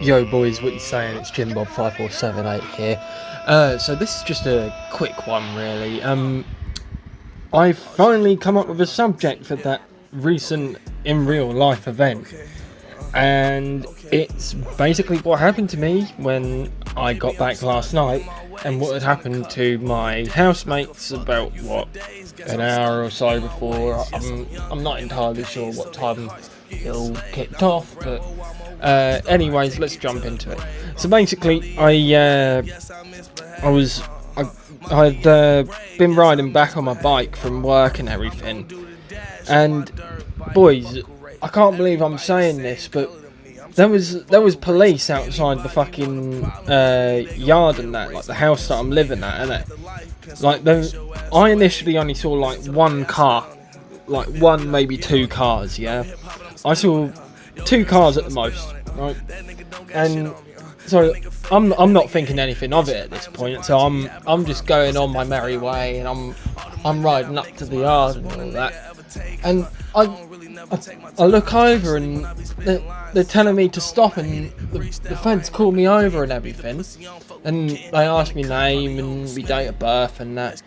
Yo boys, what you saying? It's JimBob5478 here. So this is just a quick one really. I've finally come up with a subject for that recent in real life event. And it's basically what happened to me when I got back last night and what had happened to my housemates about an hour or so before. I'm not entirely sure what time it all kicked off, but anyways, let's jump into it. So basically, I'd been riding back on my bike from work and everything, and boys, I can't believe I'm saying this, but there was police outside the fucking yard and that, like the house that I'm living at, innit? Like I initially only saw like one car, like one maybe two cars, yeah. I saw two cars at the most, right? And so I'm not thinking anything of it at this point. So I'm just going on my merry way, and I'm riding up to the yard and all that. And I look over and they're telling me to stop, and the feds call me over and everything, and they ask me name and my date of birth and that,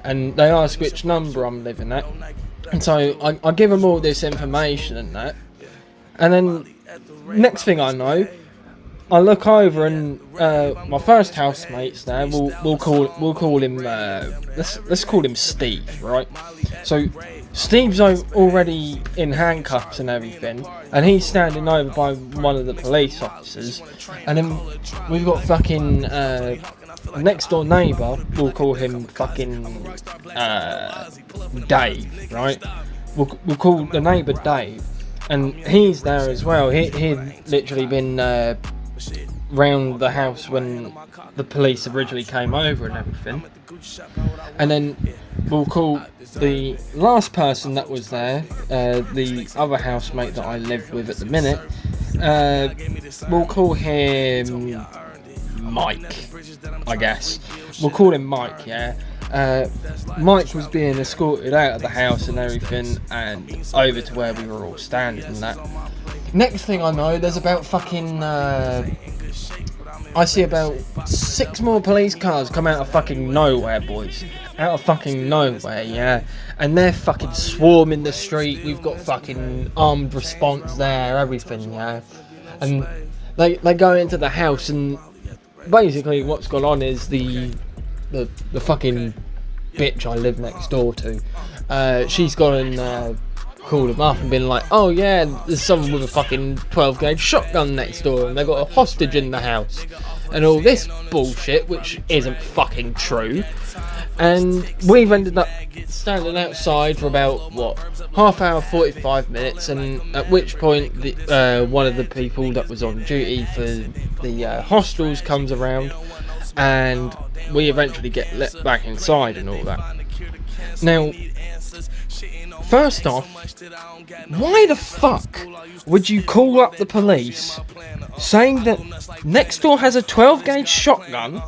and they ask which number I'm living at, and so I give them all this information and that, and then next thing I know, I look over and my first housemate's there. We'll call him let's call him Steve, right? So Steve's already in handcuffs and everything, and he's standing over by one of the police officers, and then we've got fucking next door neighbour. We'll call him fucking Dave, right? We'll call the neighbour Dave, and he's there as well. He'd literally been round the house when the police originally came over and everything. And then we'll call the last person that was there, the other housemate that I live with at the minute, we'll call him Mike, I guess. We'll call him Mike, yeah. Mike was being escorted out of the house and everything, and over to where we were all standing and that. Next thing I know, there's about fucking I see about 6 more police cars come out of fucking nowhere, boys. Out of fucking nowhere, yeah. And they're fucking swarming the street. We've got fucking armed response there, everything, yeah. And they go into the house, and basically what's gone on is the fucking bitch I live next door to, she's gone and called them up and been like, oh yeah, there's someone with a fucking 12 gauge shotgun next door and they've got a hostage in the house and all this bullshit, which isn't fucking true. And we've ended up standing outside for about half hour, 45 minutes, and at which point one of the people that was on duty for the hostels comes around, and we eventually get let back inside and all that. Now, first off, why the fuck would you call up the police saying that next door has a 12 gauge shotgun,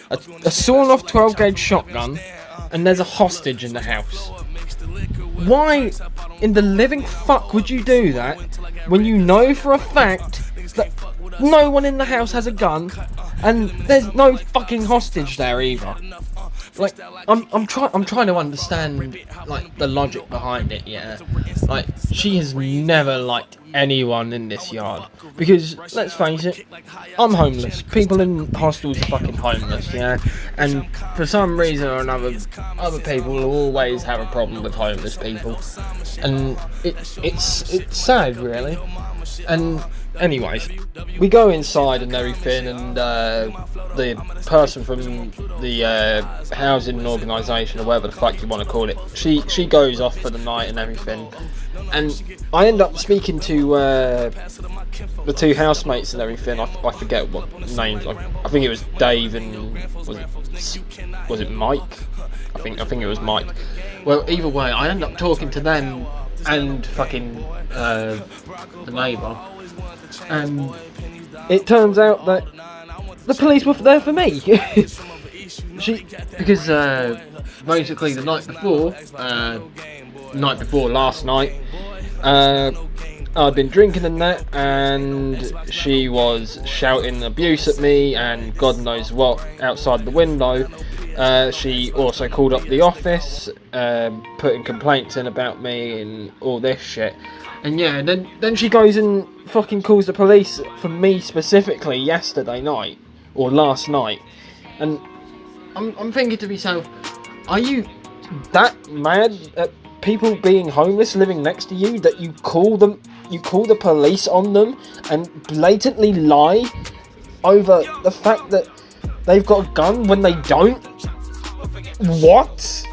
a sawn off 12 gauge shotgun, and there's a hostage in the house? Why in the living fuck would you do that when you know for a fact that no one in the house has a gun and there's no fucking hostage there either? Like, I'm trying to understand, like, the logic behind it, yeah. Like, she has never liked anyone in this yard. Because, let's face it, I'm homeless. People in hostels are fucking homeless, yeah. And for some reason or another, other people will always have a problem with homeless people. And it's sad, really. And anyways, we go inside and everything, and the person from the housing organisation, or whatever the fuck you want to call it, she goes off for the night and everything, and I end up speaking to the two housemates and everything. I forget what names. I think it was Dave and was it Mike? I think it was Mike. Well, either way, I end up talking to them and fucking the neighbour. And it turns out that the police were there for me. Because basically the night before last night, I'd been drinking and that, and she was shouting abuse at me and God knows what outside the window. She also called up the office, putting complaints in about me and all this shit. And yeah, then she goes and fucking calls the police for me specifically yesterday night, or last night. And I'm thinking to myself, are you that mad at people being homeless living next to you that you call the police on them and blatantly lie over the fact that they've got a gun when they don't? What?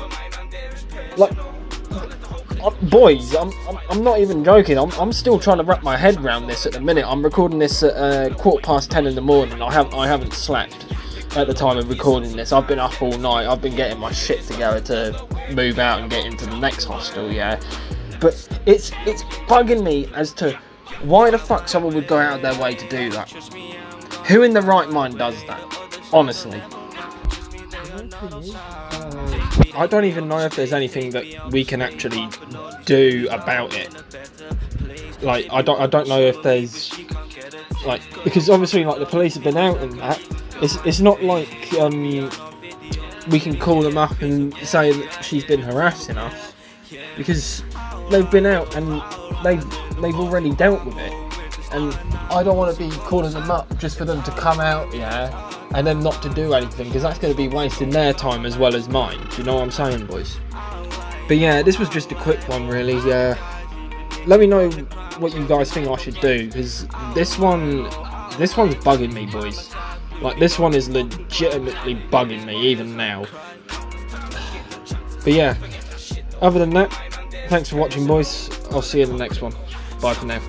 Like, boys, I'm not even joking. I'm still trying to wrap my head around this at the minute. I'm recording this at 10:15 in the morning. I haven't slept at the time of recording this. I've been up all night. I've been getting my shit together to move out and get into the next hostel. Yeah, but it's bugging me as to why the fuck someone would go out of their way to do that. Who in their right mind does that? Honestly. I don't even know if there's anything that we can actually do about it. Like, I don't know if there's, like, because obviously, like, the police have been out and that. It's not like we can call them up and say that she's been harassing us, because they've been out and they've already dealt with it. And I don't want to be calling them up just for them to come out, yeah, and then not to do anything, because that's going to be wasting their time as well as mine. Do you know what I'm saying, boys? But yeah, this was just a quick one, really. Let me know what you guys think I should do, because this one's bugging me, boys. Like, this one is legitimately bugging me even now. But yeah, other than that, thanks for watching, boys. I'll see you in the next one. Bye for now.